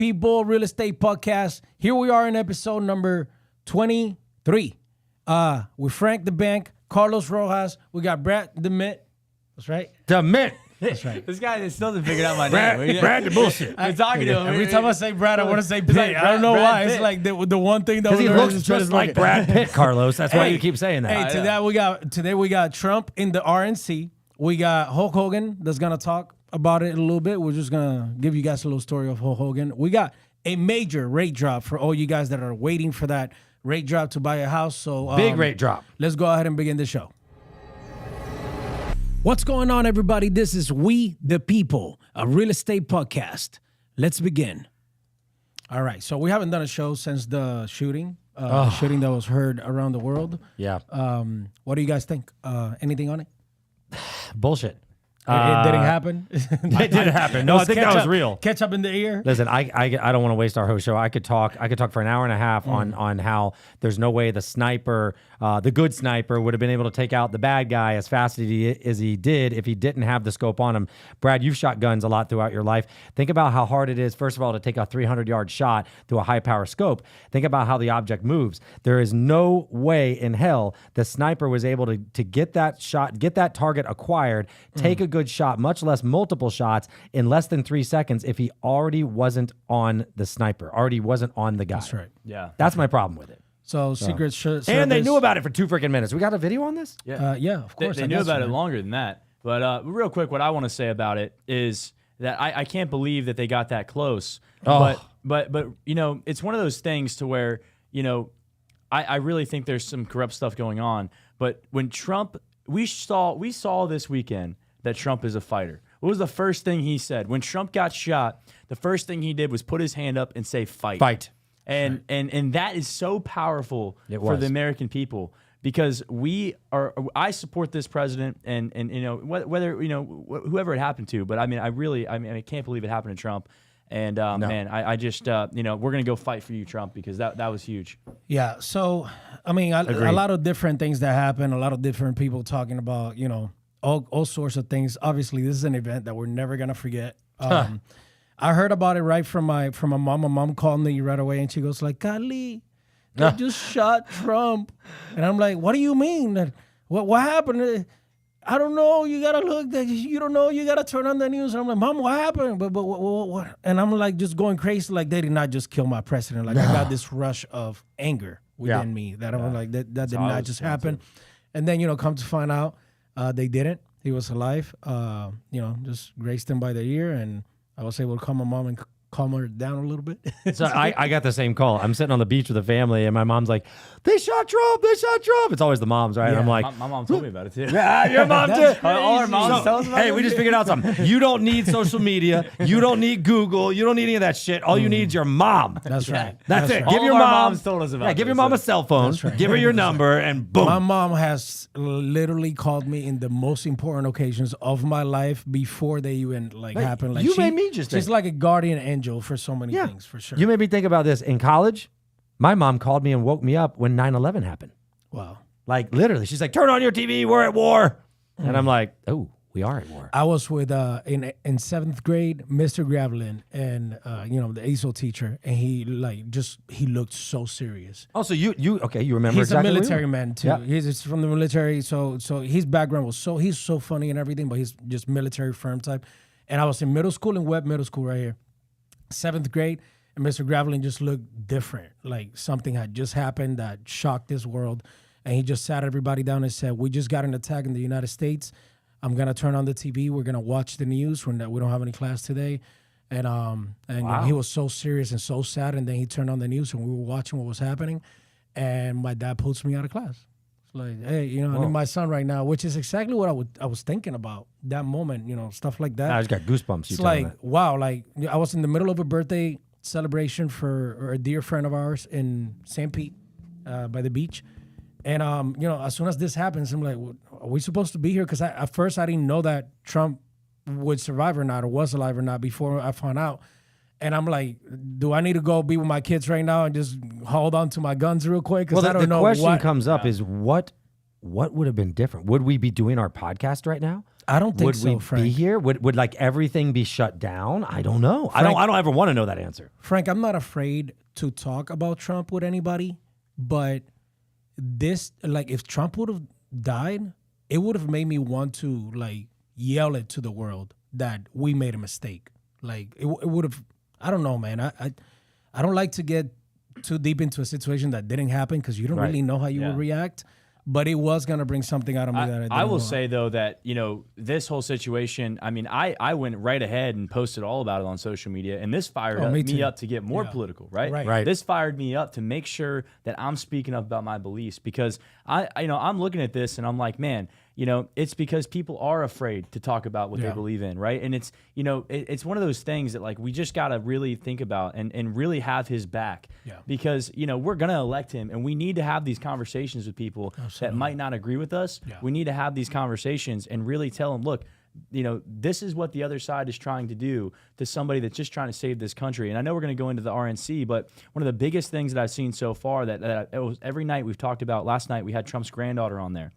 People Real Estate Podcast. Here we are in episode number 23. With Frank the Bank, Carlos Rojas. We got Brad DeMint. That's right. DeMint. That's right. This guy still hasn't figured out my name. Brad the bullshit. We're talking to him. Every time I say Brad, I want to say Pitt. like I don't know Brad why. Pitt. It's like the one thing that Because he we looks just like Brad Pitt, Carlos. That's why you keep saying that. Hey, today we got Trump in the RNC. We got Hulk Hogan that's gonna talk about it a little bit. We're just gonna give you guys a little story of Hulk Hogan. We got a major rate drop for all you guys that are waiting for that rate drop to buy a house. So Big rate drop. Let's go ahead and begin the show. What's going on, everybody? This is We the People, a real estate podcast. Let's begin. All right, so we haven't done a show since the shooting, shooting that was heard around the world. Yeah. What do you guys think? Anything on it? Bullshit. It didn't happen. It did happen. No, I think that was real. Ketchup in the ear. Listen, I don't want to waste our whole show. I could talk for an hour and a half on how there's no way the sniper, the good sniper, would have been able to take out the bad guy as fast as he did if he didn't have the scope on him. Brad, you've shot guns a lot throughout your life. Think about how hard it is, first of all, to take a 300-yard shot through a high-power scope. Think about how the object moves. There is no way in hell the sniper was able to get that shot, get that target acquired, take a good shot, much less multiple shots in less than 3 seconds if he already wasn't on the sniper, already wasn't on the guy. That's right. Yeah. That's my problem with it. So Secret Service. And they knew about it for 2 freaking minutes. We got a video on this? Yeah, of course. They knew about it longer than that. But real quick, what I want to say about it is that I can't believe that they got that close. Oh. But you know, it's one of those things to where, you know, I really think there's some corrupt stuff going on. But when Trump, we saw this weekend that Trump is a fighter. What was the first thing he said? When Trump got shot, the first thing he did was put his hand up and say, fight. Fight. And that is so powerful for the American people, because I support this president and you know, whether, you know, whoever it happened to, but I mean, I can't believe it happened to Trump. And man, I just, you know, we're going to go fight for you, Trump, because that was huge. Yeah. So, I mean, a lot of different things that happen, a lot of different people talking about, you know, all sorts of things. Obviously, this is an event that we're never gonna forget. I heard about it right from my mom. My mom called me right away, and she goes like, "Golly, they just shot Trump," and I'm like, "What do you mean? What happened?" I don't know. You gotta look. You don't know. You gotta turn on the news. And I'm like, "Mom, what happened?" But what? And I'm like just going crazy. Like they did not just kill my president. Like I got this rush of anger within me that I'm like that did not just happen. And then, you know, come to find out. They didn't. He was alive. You know, just graced him by the ear, and I was able to call my mom and calm her down a little bit. So I got the same call. I'm sitting on the beach with the family, and my mom's like, "They shot Trump! They shot Trump!" It's always the moms, right? Yeah. And I'm like, My mom told me about it too. "Yeah, your mom too." All our moms tell us about Hey, it. we just figured out something. You don't need social media. You don't need Google. You don't need any of that shit. All you need is your mom. That's right. That's it. right. Give All your our mom. moms told us about give your this, mom so- a cell phone. That's right. Give her your number, and boom. My mom has literally called me in the most important occasions of my life before they even happen. Like you made me just she's think. like a guardian angel for so many Yeah. things, for sure. You made me think about this. In college, my mom called me and woke me up when 9/11 happened. Wow. Like literally, she's like, "Turn on your TV. We're at war." And I'm like, "Oh, we are at war." I was with in 7th grade, Mr. Gravelin, and you know, the ASO teacher, and he looked so serious. Oh, so you remember? He's exactly a where you military were. man too. Yeah. He's from the military, so his background was he's so funny and everything, but he's just military firm type. And I was in middle school, in Webb Middle School right here, 7th grade, and Mr. Gravelin just looked different, like something had just happened that shocked this world. And he just sat everybody down and said, "We just got an attack in the United States. I'm gonna turn on the TV. We're gonna watch the news. We don't have any class today." And Wow. he was so serious and so sad. And then he turned on the news, and we were watching what was happening. And my dad pulls me out of class. It's like, "Hey, you know, I need my son right now," which is exactly what I was thinking about that moment. You know, stuff like that. I just got goosebumps. It's like, wow, like I was in the middle of a birthday celebration for a dear friend of ours in St. Pete by the beach. And, you know, as soon as this happens, I'm like, well, are we supposed to be here? Because at first I didn't know that Trump would survive or not, or was alive or not, before I found out. And I'm like, do I need to go be with my kids right now and just hold on to my guns real quick? Because I don't know the question what comes up is what would have been different? Would we be doing our podcast right now? I don't think would so, we Frank. be here? Would like everything be shut down? I don't know. I don't ever want to know that answer. Frank, I'm not afraid to talk about Trump with anybody, but this, like, if Trump would have died, it would have made me want to, like, yell it to the world that we made a mistake. Like, it would have, I don't know, man. I don't like to get too deep into a situation that didn't happen because you don't really know how you will react. But it was going to bring something out of me that I didn't I will want. say, though, that, this whole situation, I mean, I went right ahead and posted all about it on social media, and this fired me up to get more political, right? Right. This fired me up to make sure that I'm speaking up about my beliefs because I'm looking at this and I'm like, man, it's because people are afraid to talk about what they believe in, right? And it's, it's one of those things that, like, we just got to really think about and really have his back because, we're going to elect him and we need to have these conversations with people that might not agree with us. We need to have these conversations and really tell them, look, this is what the other side is trying to do to somebody that's just trying to save this country. And I know we're going to go into the RNC, but one of the biggest things that I've seen so far that it was every night we've talked about. Last night we had Trump's granddaughter on there,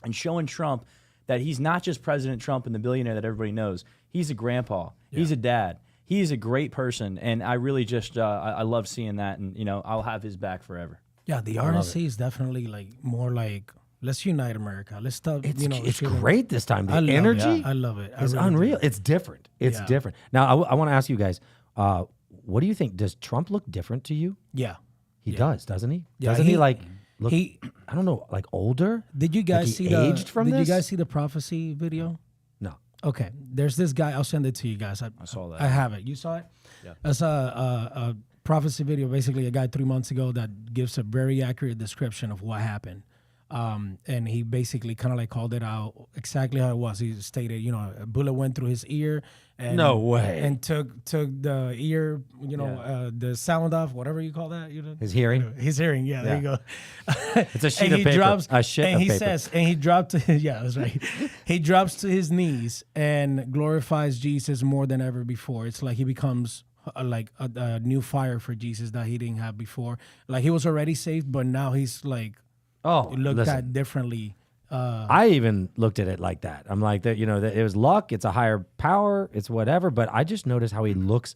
and showing Trump that he's not just President Trump and the billionaire that everybody knows. He's a grandpa. He's a dad. He's a great person, and I really just I love seeing that, and I'll have his back forever. Yeah, the RNC is definitely like more like, let's unite America. Let's stop. It's great this time. The I love energy, it. I love it. It's really unreal. do. It's different. It's different. Now, I want to ask you guys, what do you think? Does Trump look different to you? Yeah, He does, doesn't he? Yeah, Doesn't he like look? he- I don't know, like older. Did you guys he see the aged from Did this? you guys see the prophecy video? No. Okay, there's this guy. I'll send it to you guys. I saw that. I have it. You saw it? Yeah. That's a prophecy video. Basically, a guy 3 months ago that gives a very accurate description of what happened. And he basically kind of like called it out exactly how it was. He stated, a bullet went through his ear. And, No way. And took the ear, the sound off, whatever you call that. His hearing? His hearing, yeah, there you go. It's a sheet And of he paper. drops, A shit and of he paper. says, and he dropped to his, that's right. He drops to his knees and glorifies Jesus more than ever before. It's like he becomes like a new fire for Jesus that he didn't have before. Like he was already saved, but now he's like looked at differently. I even looked at it like that. I'm like, that it was luck. It's a higher power. It's whatever. But I just noticed how he looks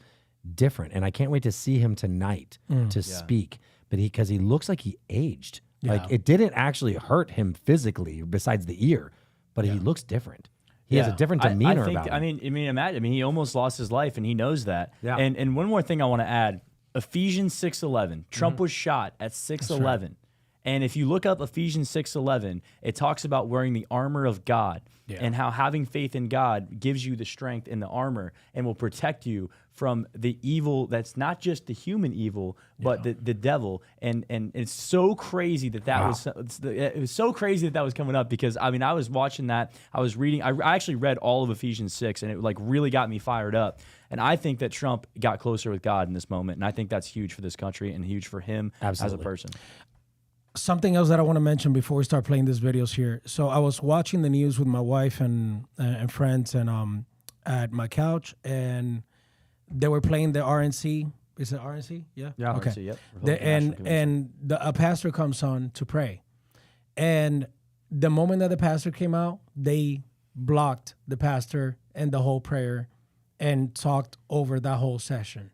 different, and I can't wait to see him tonight to speak. But because he looks like he aged. Like it didn't actually hurt him physically, besides the ear, but he looks different. He has a different demeanor about him. I mean, imagine. I mean, he almost lost his life, and he knows that. Yeah. And one more thing I want to add: Ephesians 6:11. Trump was shot at 6:11. And if you look up Ephesians 6:11, it talks about wearing the armor of God and how having faith in God gives you the strength in the armor and will protect you from the evil that's not just the human evil, but the devil. And it's so crazy that it was so crazy that was coming up because, I mean, I was watching that. I was reading. I actually read all of Ephesians 6, and it like really got me fired up. And I think that Trump got closer with God in this moment. And I think that's huge for this country and huge for him as a person. Something else that I want to mention before we start playing these videos here. So I was watching the news with my wife and friends and at my couch, and they were playing the RNC. Is it RNC? Yeah. Yeah. Okay. RNC, yep. And a pastor comes on to pray, and the moment that the pastor came out, they blocked the pastor and the whole prayer, and talked over that whole session.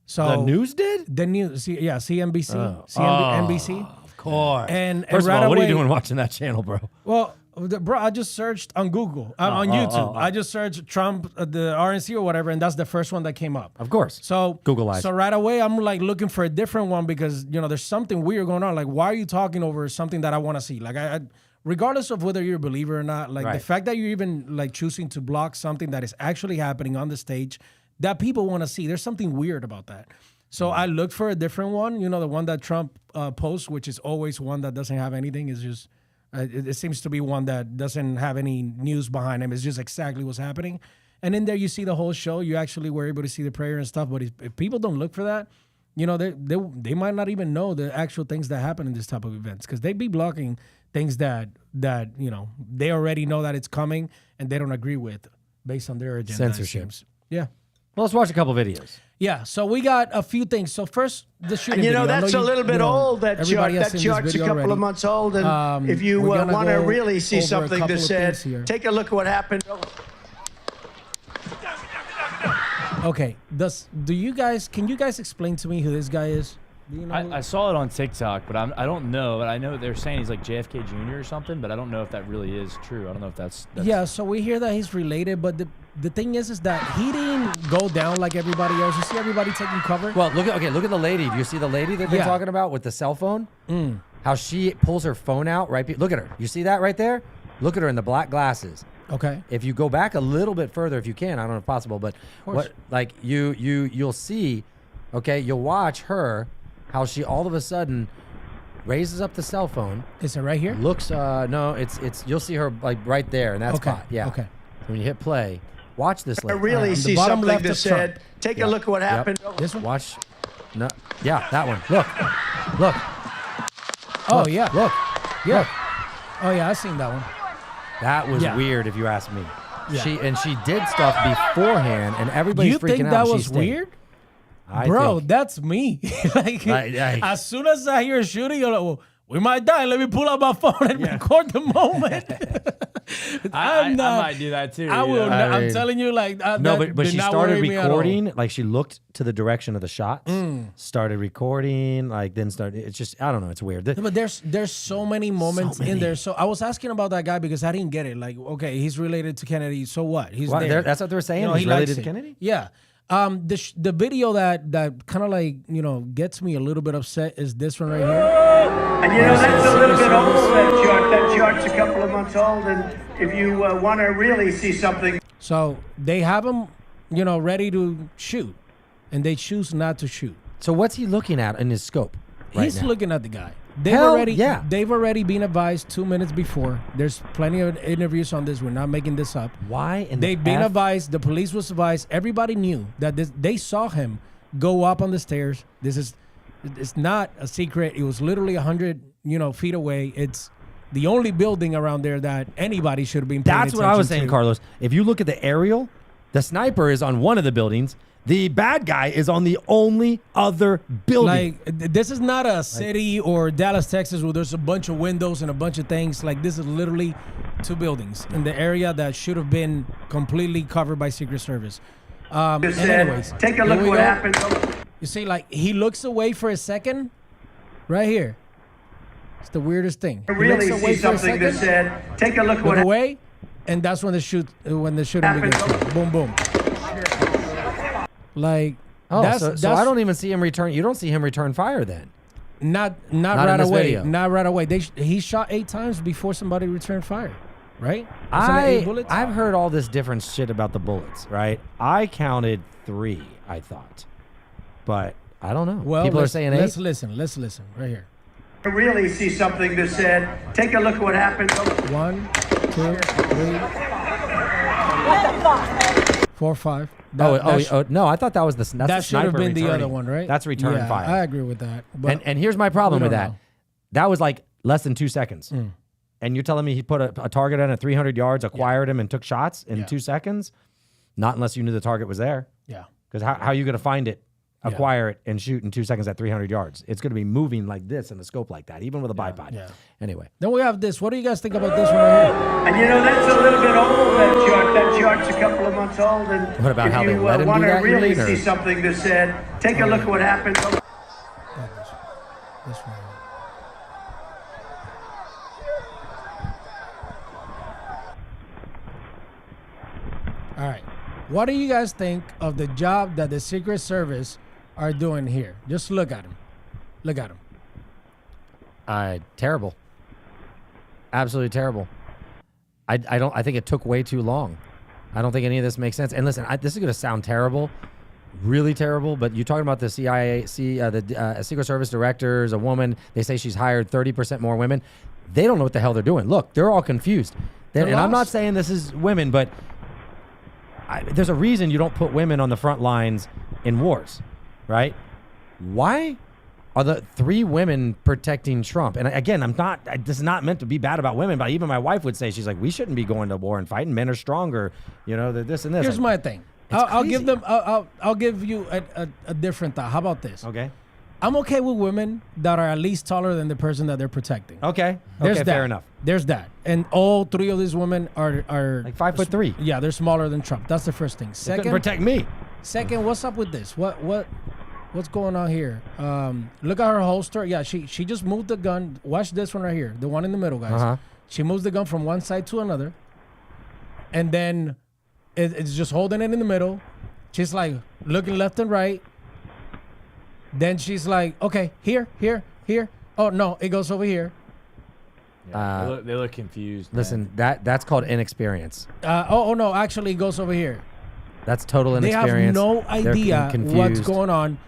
So The news did? The news, CNBC, NBC. Of course. And First right of all, what are away- you doing watching that channel, bro? Well, bro, I just searched on Google, on YouTube. I just searched Trump, the RNC or whatever, and that's the first one that came up. Of course. So Google eyes. So right away, I'm like looking for a different one because there's something weird going on. Like, why are you talking over something that I want to see? Like, I regardless of whether you're a believer or not, like the fact that you're even like choosing to block something that is actually happening on the stage that people want to see, there's something weird about that. So I looked for a different one. The one that Trump posts, which is always one that doesn't have anything. Is just it seems to be one that doesn't have any news behind him. It's just exactly what's happening. And in there, you see the whole show. You actually were able to see the prayer and stuff. But if people don't look for that, they might not even know the actual things that happen in this type of events because they be blocking things that they already know that it's coming and they don't agree with based on their agenda. Censorship. Yeah. Well, let's watch a couple videos. Yeah, so we got a few things. So first, the shooting And, video. that's a little bit old. That chart's a couple of months old. And if you want to really see something that said, take a look at what happened. Okay, can you guys explain to me who this guy is? Do you know? I saw it on TikTok, but I don't know. But I know they're saying he's like JFK Jr. or something, but I don't know if that really is true. I don't know if that's yeah, so we hear that he's related, but the thing is that he didn't go down like everybody else. You see everybody taking cover? Well, look at the lady. Do you see the lady that they're talking about with the cell phone? How she pulls her phone out, right? Look at her. You see that right there? Look at her in the black glasses. Okay. If you go back a little bit further, if you can, I don't know if possible, but you'll see, okay, you'll watch her, how she all of a sudden raises up the cell phone. Is it right here? Looks, no, it's you'll see her like right there in that spot. Yeah. Okay. So when you hit play, watch this lady. I really see something that said, take a look at what happened. This one? Watch. No. Yeah, that one. Look. Oh, Look. yeah. Look. Yeah. Look. Oh, yeah, I seen that one. That was weird, if you ask me. Yeah. She did stuff beforehand, and everybody's freaking out. You think that was weird? Bro, that's me. like, as soon as I hear a shooting, you're like, well, we might die. Let me pull out my phone and record the moment. I might do that too. I will. I'm telling you, like, but she started recording. Like, she looked to the direction of the shots, started recording, like, then started. It's just, I don't know. It's weird. But there's so many moments in there. So I was asking about that guy because I didn't get it. Like, okay, he's related to Kennedy. So what? He's there. That's what they were saying. He's related to Kennedy. Yeah. The video that kind of like, gets me a little bit upset is this one right here. And that's a little bit old, that chart's a couple of months old, and if you want to really see something. So they have him, ready to shoot, and they choose not to shoot. So what's he looking at in his scope right He's now? looking at the guy. They've already been advised 2 minutes before. There's plenty of interviews on this. We're not making this up. Why? They've been advised. The police was advised. Everybody knew that they saw him go up on the stairs. It's not a secret. It was literally 100 feet away. It's the only building around there that anybody should have been paying attention to. That's what I was saying, Carlos. If you look at the aerial, the sniper is on one of the buildings. The bad guy is on the only other building. Like, this is not a city or Dallas, Texas, where there's a bunch of windows and a bunch of things. Like, this is literally 2 buildings in the area that should have been completely covered by Secret Service. Anyways, take a look at what happened. You see, like, he looks away for a second, right here. It's the weirdest thing. I really see something that said, take a look at what happened. Away, and that's when the shooting begins. Boom, boom. Like, so I don't even see him return. You don't see him return fire then. Not right away. Video. Not right away. He shot 8 times before somebody returned fire, right? I've heard all this different shit about the bullets, right? I counted 3, I thought, but I don't know. Well, people are saying 8. Let's listen right here. I really see something that said, take a look at what happened. 1, 2, 3. What the fuck? 4, 5. No, I thought that was that should have been the other one, right? That's return fire. I agree with that. But and here's my problem with that. That was like less than 2 seconds. And you're telling me he put a target on at 300 yards, acquired him, and took shots in 2 seconds? Not unless you knew the target was there. Yeah. Because how are you going to find it, acquire it, and shoot in 2 seconds at 300 yards? It's going to be moving like this in the scope like that, even with a bipod. Yeah. Anyway. Then we have this. What do you guys think about this one right here? And that's a little bit old, that chart's a couple of months old. And what about how they let him do that? If you want to really see something that said, take a look at what happened. This one. All right. What do you guys think of the job that the Secret Service are doing here? Just look at him. Look at him. Terrible. Absolutely terrible. I think it took way too long. I don't think any of this makes sense. And listen, this is going to sound terrible, really terrible, but you're talking about the CIA, the Secret Service director is a woman. They say she's hired 30% more women. They don't know what the hell they're doing. Look, they're all confused. And I'm not saying this is women, but there's a reason you don't put women on the front lines in wars, right? Why are the 3 women protecting Trump? And again, this is not meant to be bad about women, but even my wife would say, she's like, we shouldn't be going to war and fighting. Men are stronger, they're this and this. Here's my thing. I'll give them. I'll give you a different thought. How about this? Okay. I'm okay with women that are at least taller than the person that they're protecting. Okay. There's okay. that. Fair enough. There's that, and all three of these women are Like 5'3". Yeah, they're smaller than Trump. That's the first thing. Second, protect me. Second, what's up with this? What's going on here? Look at her holster. Yeah, she just moved the gun. Watch this one right here, the one in the middle, guys. Uh-huh. She moves the gun from one side to another, and then it's just holding it in the middle. She's like looking left and right. Then she's like, okay, here. Oh no, it goes over here. Yeah, they look confused. Listen, that's called inexperience. Oh no, actually it goes over here. That's total They inexperience. have no idea confused. what's going on.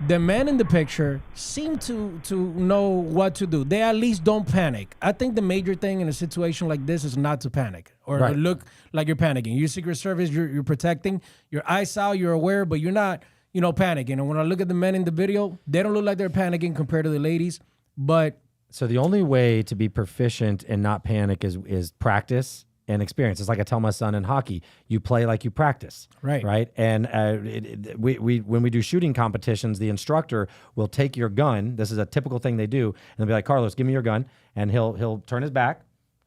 The men in the picture seem to know what to do. They at least don't panic. I think the major thing in a situation like this is not to panic or Right. look like you're panicking. You're Secret Service, you're protecting. Your eyes out, you're aware, but you're not, panicking. And when I look at the men in the video, they don't look like they're panicking compared to the ladies. But So the only way to be proficient and not panic is practice and experience. It's like I tell my son in hockey, you play like you practice. Right. Right. And we when we do shooting competitions, the instructor will take your gun. This is a typical thing they do. And they'll be like, Carlos, give me your gun. And he'll turn his back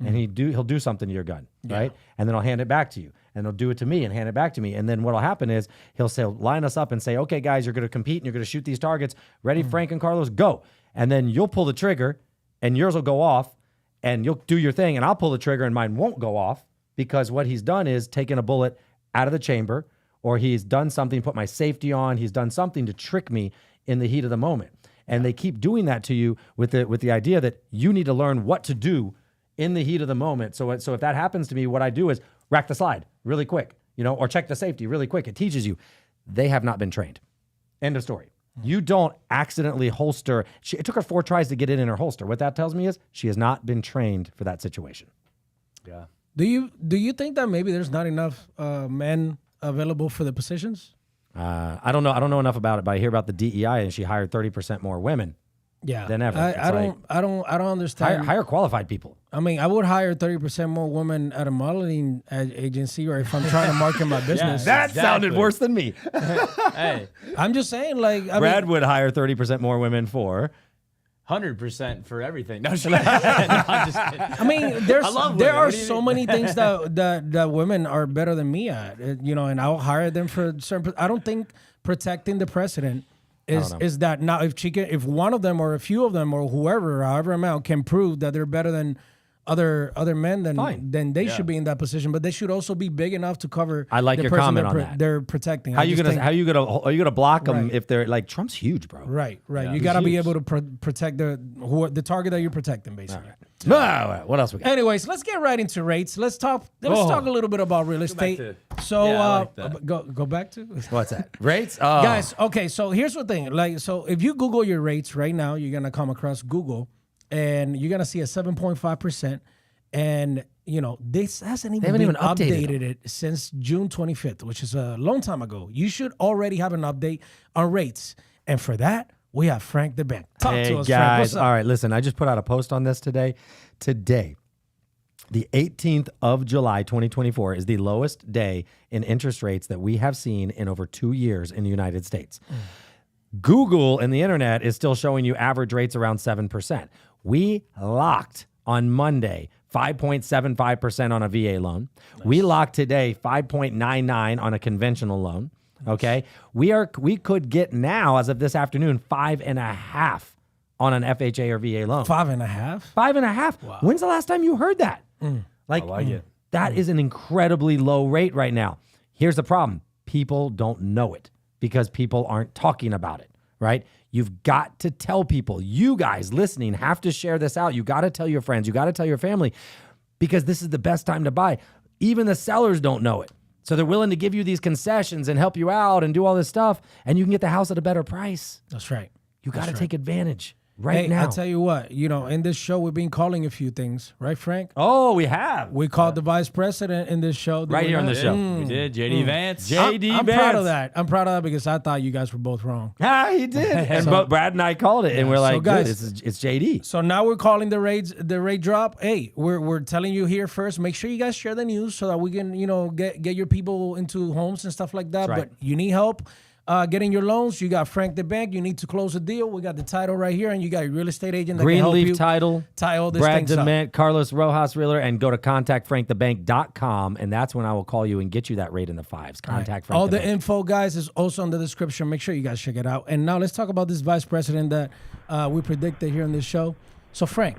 and he'll do something to your gun. Yeah. Right. And then I'll hand it back to you. And he'll do it to me and hand it back to me. And then what'll happen is he'll line us up and say, okay, guys, you're going to compete and you're going to shoot these targets. Ready, Frank and Carlos, go. And then you'll pull the trigger and yours will go off. And you'll do your thing, and I'll pull the trigger, and mine won't go off because what he's done is taken a bullet out of the chamber, or he's done something, put my safety on. He's done something to trick me in the heat of the moment. And they keep doing that to you with the idea that you need to learn what to do in the heat of the moment. So if that happens to me, what I do is rack the slide really quick, or check the safety really quick. It teaches you. They have not been trained. End of story. You don't accidentally holster. It took her 4 tries to get it in her holster. What that tells me is she has not been trained for that situation. Yeah. do you think that maybe there's not enough men available for the positions? I don't know. I don't know enough about it, but I hear about the DEI and she hired 30% more women. Yeah. Than ever. I don't understand. Hire qualified people. I mean, I would hire 30% more women at a modeling agency, or if I'm trying to market my business. That sounded worse than me. Hey, I'm just saying, like, Brad would hire 30% more women for 100% for everything. No, I'm just kidding. I mean, there are so many things that women are better than me at, and I'll hire them for certain. I don't think protecting the president is that now if one of them or a few of them or whoever, however amount, can prove that they're better than other men, then they should be in that position. But they should also be big enough to cover. I like the your person comment on that. They're protecting. Are you gonna block them if they're like Trump's huge, bro? Right. Yeah, You got to be able to protect the target that you're protecting, basically. Right. No, what else we got? Anyways, let's get right into rates. Let's talk a little bit about real estate. I like that. Go back to What's that? Rates? Oh. guys. Okay, so here's the thing. So if you Google your rates right now, you're gonna come across Google, and you're gonna see a 7.5%. And this hasn't even been updated it since June 25th, which is a long time ago. You should already have an update on rates, and for that, we have Frank the Bank. Talk to us, guys. Frank. What's up? All right, listen. I just put out a post on this today. Today, the 18th of July, 2024, is the lowest day in interest rates that we have seen in over 2 years in the United States. Google and the internet is still showing you average rates around 7%. We locked on Monday 5.75% on a VA loan. Nice. We locked today 5.99 on a conventional loan. Okay, we could get now, as of this afternoon, 5.5 on an FHA or VA loan. 5.5? 5.5. Wow. When's the last time you heard that? I like it. That is an incredibly low rate right now. Here's the problem. People don't know it because people aren't talking about it, right? You've got to tell people. You guys listening have to share this out. You got to tell your friends. You got to tell your family, because this is the best time to buy. Even the sellers don't know it. So they're willing to give you these concessions and help you out and do all this stuff, and you can get the house at a better price. That's right. You got to take advantage. right now. I'll tell you what, in this show, we've been calling a few things, right, Frank? Oh, we have. We called the vice president in this show. Right here on the show. We did. J.D. Vance. I'm proud of that. I'm proud of that because I thought you guys were both wrong. He did. And both Brad and I called it, and we're like, guys, it's JD. So now we're calling the rate drop. Hey, we're telling you here first. Make sure you guys share the news so that we can, get your people into homes and stuff like that. That's right. But you need help getting your loans. You got Frank the Bank. You need to close a deal. We got the title right here, and you got a real estate agent that Greenleaf can help you Title, tie all this Brad things up. DeMint, Carlos Rojas Realtor, and go to contactfrankthebank.com, and that's when I will call you and get you that rate in the 5s. Contact Frank All the the Bank. info, guys, is also in the description. Make sure you guys check it out. And now let's talk about this vice president that we predicted here on this show. So, Frank,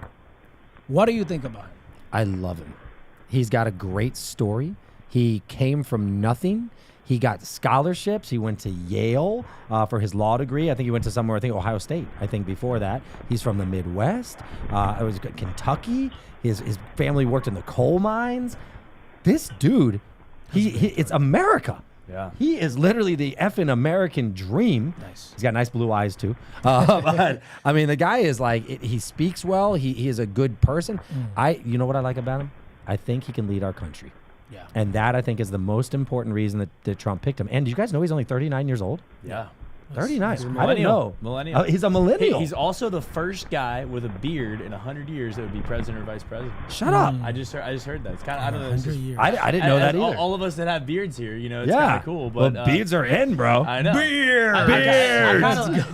what do you think about him? I love him. He's got a great story. He came from nothing. He got scholarships. He went to Yale for his law degree. I think he went to somewhere, Ohio State, before that. He's from the Midwest. It was Kentucky. His family worked in the coal mines. This dude, it's America. Yeah. He is literally the effing American dream. Nice. He's got nice blue eyes, too. But, the guy is he speaks well. He is a good person. You know what I like about him? I think he can lead our country. Yeah. And that, I think, is the most important reason that Trump picked him. And do you guys know he's only 39 years old? Yeah. 39. I didn't know. Millennial. He's a millennial. He's also the first guy with a beard in 100 years that would be president or vice president. Shut up. I just heard that. It's kind of, I don't know. 100 years. I didn't know that either. All of us that have beards here, it's kind of cool. But beards are in, bro. I know. Beards.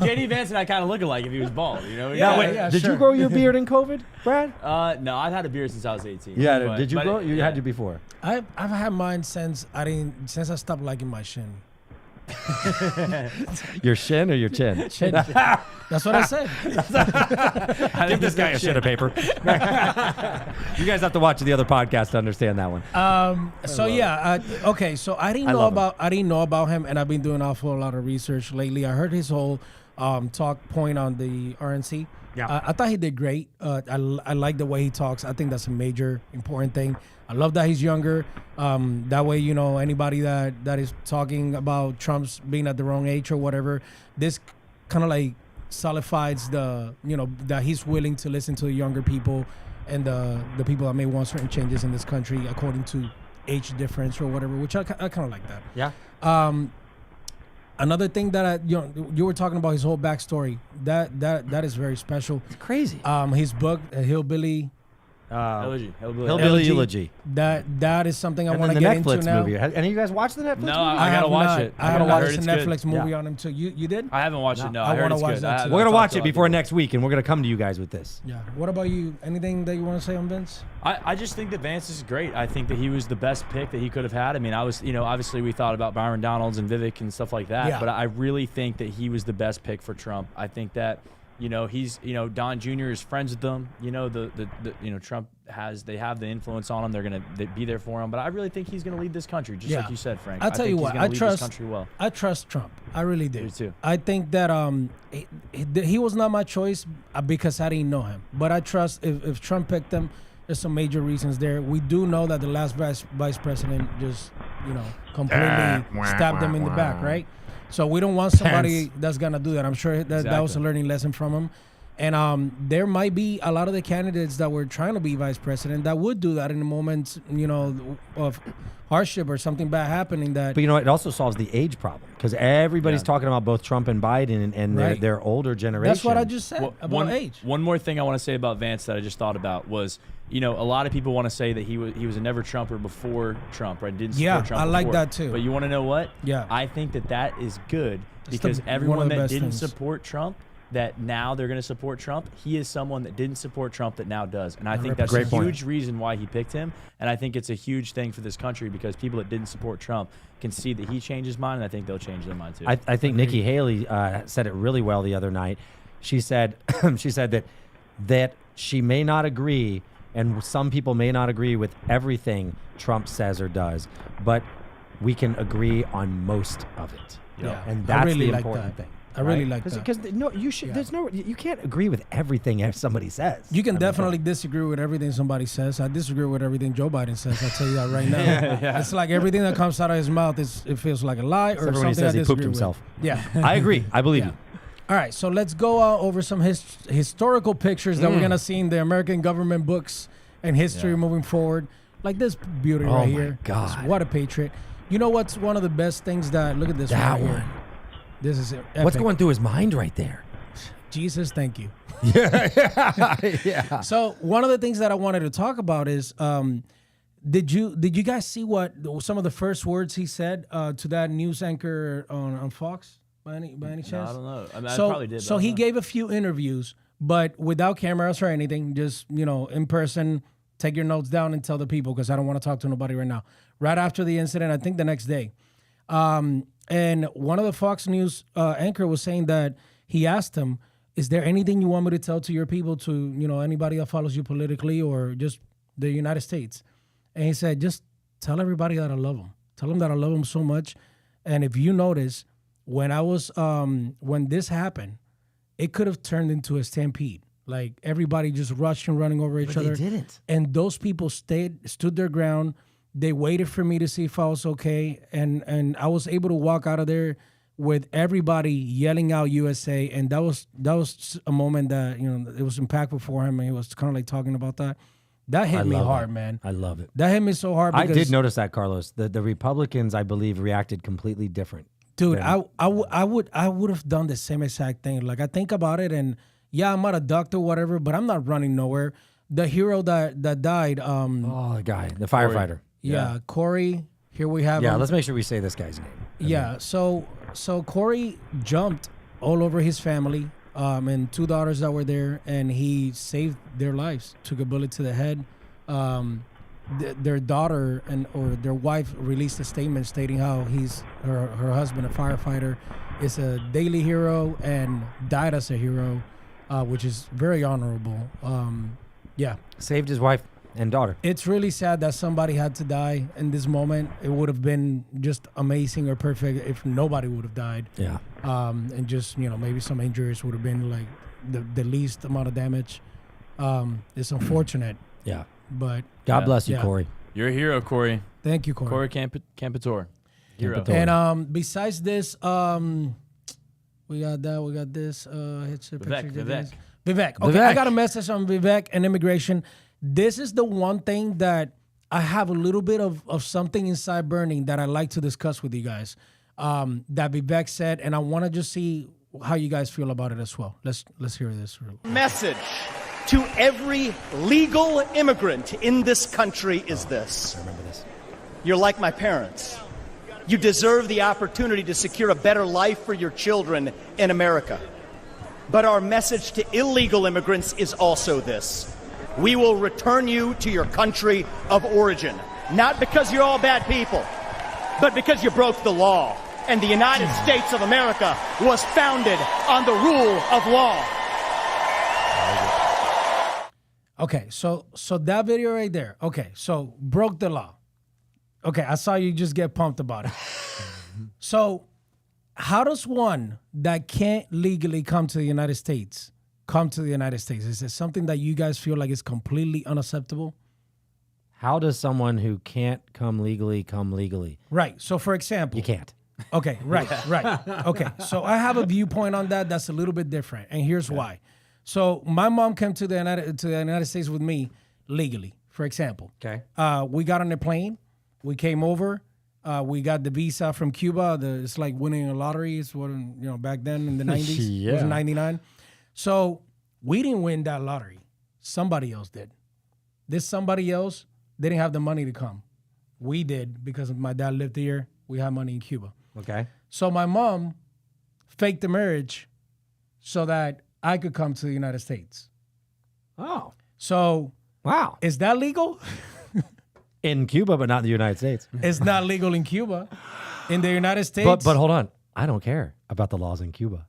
J.D. Vance and I kind of look alike if he was bald. Did you grow your beard in COVID, Brad? No, I've had a beard since I was 18. Yeah. But, did you grow? You had it before. I've had mine since I stopped liking my shin. Your shin or your chin? Chin. That's what I said. Give this guy a sheet of paper. You guys have to watch the other podcast to understand that one. Okay. So I didn't know about him, and I've been doing an awful lot of research lately. I heard his whole talk point on the RNC. Yeah. I thought he did great. I like the way he talks. I think that's a major important thing. I love that he's younger. That way, anybody that is talking about Trump's being at the wrong age or whatever, this kind of solidifies that he's willing to listen to the younger people and the people that may want certain changes in this country according to age difference or whatever, which I kind of like that. Yeah. Another thing that you were talking about his whole backstory. That is very special. It's crazy. His book, Hillbilly Eulogy. That is something I And want then to the get Netflix into now. movie. Any of you guys watch the Netflix movie? I gotta watch it. I haven't watched the it's Netflix good. movie Yeah. on him too. You did? I haven't watched it. No, I I heard wanna it's watch good. that too. We're going to watch it before next week, and we're going to come to you guys with this. Yeah. What about you? Anything that you want to say on Vince? I just think that Vance is great. I think that he was the best pick that he could have had. I was, obviously we thought about Byron Donalds and Vivek and stuff like that, Yeah. but I really think that he was the best pick for Trump. I think that, he's, Don Jr. is friends with them. Trump they have the influence on him. They're going to be there for him. But I really think he's going to lead this country, just like you said, Frank. I'll tell you what, I trust this country well. I trust Trump. I really do. Me too. I think that he was not my choice because I didn't know him. But I trust if Trump picked him, there's some major reasons there. We do know that the last vice president just, completely stabbed him in the back, right? So we don't want somebody that's going to do that. I'm sure that was a learning lesson from him. And there might be a lot of the candidates that were trying to be vice president that would do that in a moment, of hardship or something bad happening. But it also solves the age problem because everybody's talking about both Trump and Biden and Right. their older generation. That's what I just said about age. One more thing I want to say about Vance that I just thought about was, a lot of people want to say that he was a never Trumper before Trump, right? Didn't support Trump I like before. that too. But you want to know what? Yeah. I think that is good It's because one of everyone the that best didn't things. support Trump, that now they're going to support Trump. He is someone that didn't support Trump that now does. And I think that's a huge reason why he picked him. And I think it's a huge thing for this country because people that didn't support Trump can see that he changed his mind, and I think they'll change their mind too. I think Nikki Haley said it really well the other night. She said that she may not agree, and some people may not agree with everything Trump says or does, but we can agree on most of it. Yeah. And that's really the like important that. thing. I really like that. Because you can't agree with everything somebody says. You can definitely disagree with everything somebody says. I disagree with everything Joe Biden says. I'll tell you that right now. It's like everything that comes out of his mouth it feels like a lie or something he says I he pooped disagree with. himself. Yeah. I agree. I believe you. All right, so let's go over some historical pictures that we're going to see in the American government books and history moving forward. Like this beauty right here. God. What a patriot. You know what's one of the best things that, look at this right here. This is epic. What's going through his mind right there? Jesus, thank you. Yeah. So one of the things that I wanted to talk about is, did you guys see what some of the first words he said to that news anchor on Fox? By any chance? No, I don't know. I mean, So, I probably did. so he gave a few interviews, but without cameras or anything, just, in person, take your notes down and tell the people, because I don't want to talk to nobody right now. Right after the incident, I think the next day. And one of the Fox News anchor was saying that he asked him, is there anything you want me to tell to your people, to, anybody that follows you politically or just the United States? And he said, just tell everybody that I love them. Tell them that I love them so much. And if you notice, when this happened, it could have turned into a stampede. Like everybody just rushed and running over each other. They didn't. And those people stood their ground. They waited for me to see if I was okay. And I was able to walk out of there with everybody yelling out USA. And that was a moment that, it was impactful for him. And he was kind of like talking about that. That hit me hard, man. I love it. That hit me so hard. I did notice that, Carlos. The Republicans, I believe, reacted completely different. Dude, I would have done the same exact thing. Like, I think about it, and yeah, I'm not a doctor or whatever, but I'm not running nowhere. The hero that died. The guy, the firefighter. Yeah, Corey. Here we have. Yeah, him. let's make sure we say this guy's name. Yeah, so Corey jumped all over his family, and 2 daughters that were there, and he saved their lives. Took a bullet to the head. Their daughter or their wife released a statement stating how her husband, a firefighter, is a daily hero and died as a hero, which is very honorable. Saved his wife and daughter. It's really sad that somebody had to die in this moment. It would have been just amazing or perfect if nobody would have died. Yeah. And just, maybe some injuries would have been like the least amount of damage. It's unfortunate. Yeah. But God bless you, Corey. You're a hero, Corey. Thank you, Corey. Corey Campitor. Hero. And besides this, we got that. We got this. Vivek. Vivek. Okay, I got a message on Vivek and immigration. This is the one thing that I have a little bit of something inside burning that I like to discuss with you guys. That Vivek said, and I want to just see how you guys feel about it as well. Let's hear this. Message to every legal immigrant in this country is this. Remember this. You're like my parents. You deserve the opportunity to secure a better life for your children in America. But our message to illegal immigrants is also this. We will return you to your country of origin. Not because you're all bad people, but because you broke the law. And the United States of America was founded on the rule of law. Okay, so that video right there. Okay, so broke the law. Okay, I saw you just get pumped about it. So how does one that can't legally come to the United States come to the United States? Is it something that you guys feel like is completely unacceptable? How does someone who can't come legally come legally? Right. So for example, You can't. Okay, right. Okay, so I have a viewpoint on that that's a little bit different, and here's why. So my mom came to the United States with me legally, for example. Okay. We got on a plane. We came over. We got the visa from Cuba. It's like winning a lottery. It's what, back then in the 90s. It was 99. So we didn't win that lottery. Somebody else did. This somebody else didn't have the money to come. We did because my dad lived here. We had money in Cuba. Okay. So my mom faked the marriage so that I could come to the United States. Oh. So, Wow. Is that legal? In Cuba, but not in the United States. It's not legal in Cuba. In the United States. But hold on. I don't care about the laws in Cuba.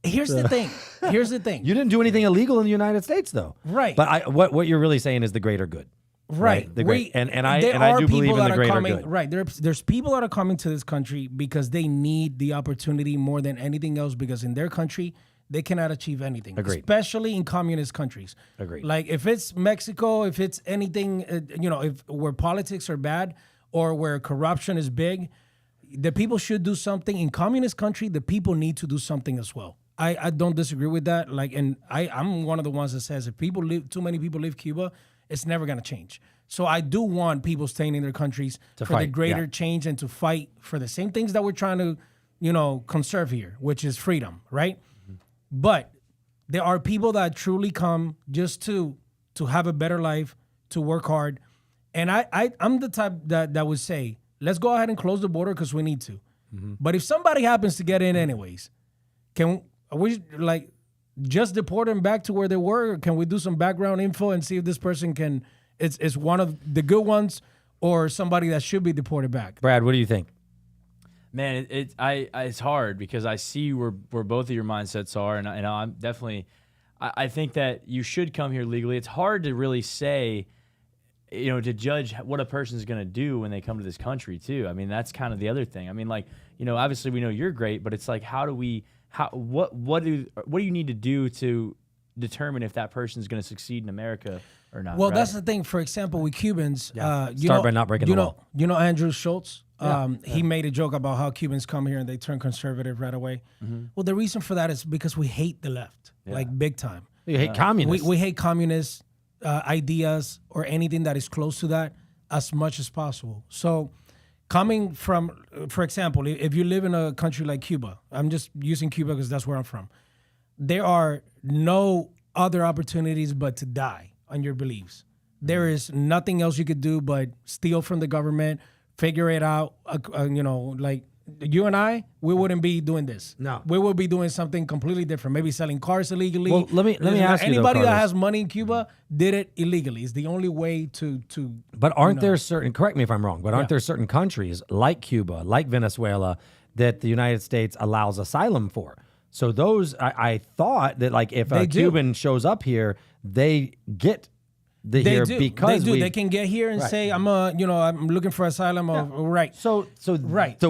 Here's the thing. You didn't do anything illegal in the United States, though. Right. But what you're really saying is the greater good. Right. The great, and I do believe in the greater good. Right. There's people that are coming to this country because they need the opportunity more than anything else, because in their country, they cannot achieve anything. Agreed. Especially in communist countries. Agreed. Like if it's Mexico, if it's anything, if where politics are bad or where corruption is big, the people should do something. In communist country, the people need to do something as well. I don't disagree with that. Like, and I'm one of the ones that says if too many people leave Cuba, it's never gonna change. So I do want people staying in their countries for the greater change and to fight for the same things that we're trying to, conserve here, which is freedom, right? Mm-hmm. But there are people that truly come just to have a better life, to work hard. And I'm the type that would say, let's go ahead and close the border because we need to. Mm-hmm. But if somebody happens to get in anyways, can we just deport them back to where they were? Or can we do some background info and see if this person is one of the good ones or somebody that should be deported back? Brad, what do you think? Man, it's hard because I see where both of your mindsets are, and I'm definitely I think that you should come here legally. It's hard to really say, to judge what a person's going to do when they come to this country too. I mean, that's kind of the other thing. I mean, obviously we know you're great, but it's like, what do you need to do to determine if that person's going to succeed in America or not? Well, right? that's the thing. For example, with Cubans, Start by not breaking the law. You know Andrew Schultz? He made a joke about how Cubans come here and they turn conservative right away. Mm-hmm. Well, the reason for that is because we hate the left, like big time. You hate communists. We hate communist ideas or anything that is close to that as much as possible. So coming from, for example, if you live in a country like Cuba, I'm just using Cuba because that's where I'm from, there are no other opportunities but to die on your beliefs. There is nothing else you could do but steal from the government, figure it out. Like you and I, we wouldn't be doing this. No, we would be doing something completely different. Maybe selling cars illegally. Well, let me ask you. Anybody that has money in Cuba did it illegally. It's the only way to. But aren't there certain? Correct me if I'm wrong. But aren't there certain countries like Cuba, like Venezuela, that the United States allows asylum for? So those, I thought that like if a Cuban shows up here, they get. They can get here and say, I'm looking for asylum. Right. So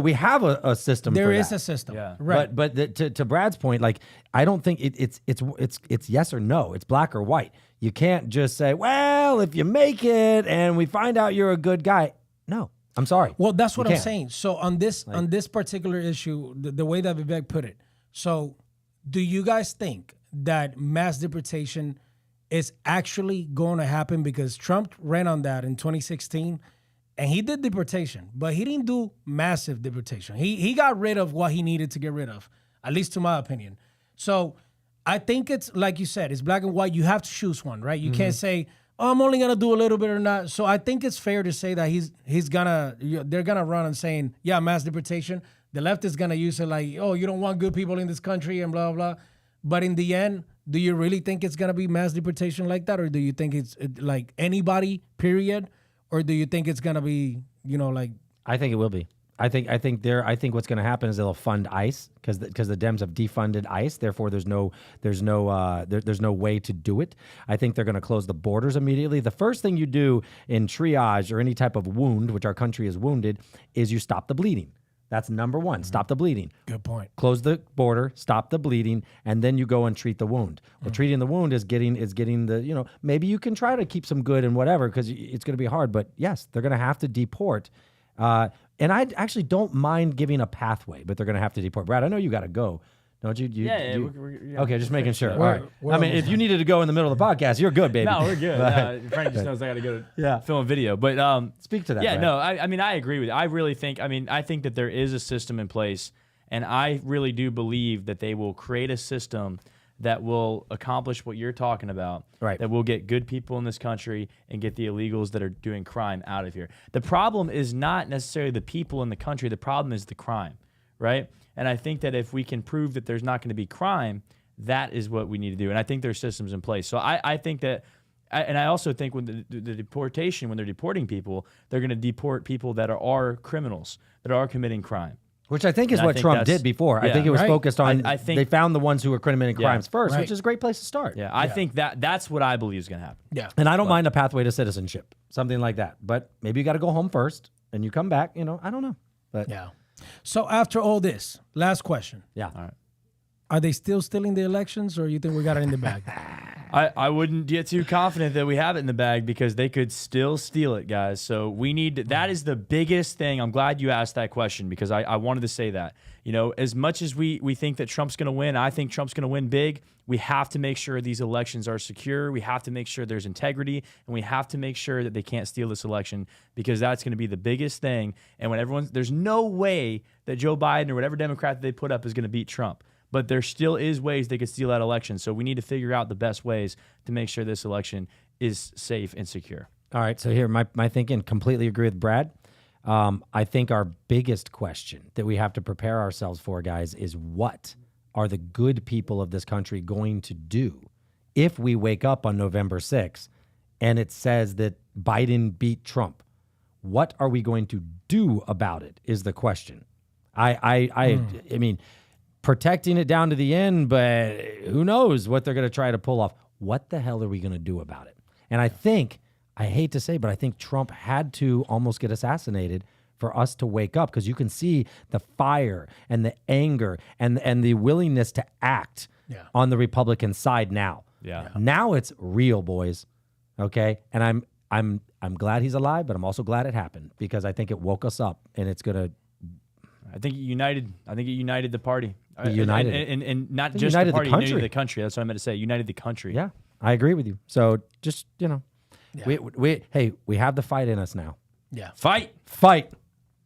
we have a system. There for is that. a system. Yeah. Right. But to Brad's point, like I don't think it's yes or no. It's black or white. You can't just say, well, if you make it and we find out you're a good guy. No, I'm sorry. Well, that's what I'm saying. So on this particular issue, the way that Vivek put it. So do you guys think that mass deportation is actually going to happen? Because Trump ran on that in 2016 and he did deportation, but he didn't do massive deportation. He got rid of what he needed to get rid of, at least to my opinion. So I think it's like you said, it's black and white. You have to choose one, right? You can't say, oh, I'm only going to do a little bit or not. So I think it's fair to say that they're going to run on saying, yeah, mass deportation. The left is going to use it like, oh, you don't want good people in this country and blah, blah. But in the end, do you really think it's going to be mass deportation like that? Or do you think it's like anybody, period? Or do you think it's going to be, like... I think it will be. I think what's going to happen is they'll fund ICE because the Dems have defunded ICE. Therefore, there's no way to do it. I think they're going to close the borders immediately. The first thing you do in triage or any type of wound, which our country is wounded, is you stop the bleeding. That's number one. Mm-hmm. Stop the bleeding. Good point. Close the border, stop the bleeding, and then you go and treat the wound. Well, treating the wound is getting the, maybe you can try to keep some good and whatever because it's going to be hard. But yes, they're going to have to deport. And I actually don't mind giving a pathway, but they're going to have to deport. Brad, I know you got to go. Don't you? Yeah. Okay, just making sure. All right. I mean, if you needed to go in the middle of the podcast, you're good, baby. No, we're good. Frank just knows I got to go film a video. But speak to that. Yeah, Brad. no, I mean, I agree with you. I really think, I think that there is a system in place, and I really do believe that they will create a system that will accomplish what you're talking about. Right. That will get good people in this country and get the illegals that are doing crime out of here. The problem is not necessarily the people in the country. The problem is the crime, right? And I think that if we can prove that there's not going to be crime, that is what we need to do. And I think there's systems in place. So I think that, and I also think when the deportation, when they're deporting people, they're going to deport people that are criminals, that are committing crime. Which I think is what Trump did before. Yeah, I think it was focused on, I think they found the ones who were committing crimes first, which is a great place to start. Yeah, I think that's what I believe is going to happen. Yeah. And I don't mind a pathway to citizenship, something like that. But maybe you got to go home first and you come back, I don't know. But yeah. So after all this, last question. Yeah. All right. Are they still stealing the elections or you think we got it in the bag? I wouldn't get too confident that we have it in the bag because they could still steal it, guys. So we need to, that is the biggest thing. I'm glad you asked that question because I wanted to say that. You know, as much as we think that Trump's going to win, I think Trump's going to win big. We have to make sure these elections are secure. We have to make sure there's integrity, and we have to make sure that they can't steal this election because that's going to be the biggest thing. And when there's no way that Joe Biden or whatever Democrat that they put up is going to beat Trump. But there still is ways they could steal that election. So we need to figure out the best ways to make sure this election is safe and secure. All right. So here, my thinking, completely agree with Brad. I think our biggest question that we have to prepare ourselves for, guys, is what are the good people of this country going to do if we wake up on November 6th and it says that Biden beat Trump? What are we going to do about it is the question. I mean, protecting it down to the end, but who knows what they're going to try to pull off. What the hell are we going to do about it? And I think, I hate to say, but I think Trump had to almost get assassinated for us to wake up, because you can see the fire and the anger and the willingness to act on the Republican side now. Yeah. Now it's real, boys. Okay? And I'm glad he's alive, but I'm also glad it happened because I think it woke us up, and it's going to I think it united the party. United and not just the party, united the country. That's what I meant to say. United the country. Yeah, I agree with you. So just, you know, we have the fight in us now. Yeah. Fight.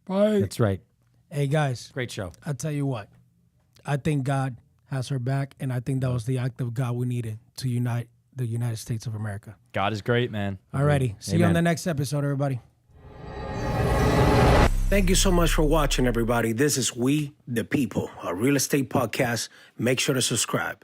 That's right. Hey, guys. Great show. I'll tell you what. I think God has her back, and I think that was the act of God we needed to unite the United States of America. God is great, man. Alrighty. See you on the next episode, everybody. Thank you so much for watching, everybody. This is We the People, a real estate podcast. Make sure to subscribe.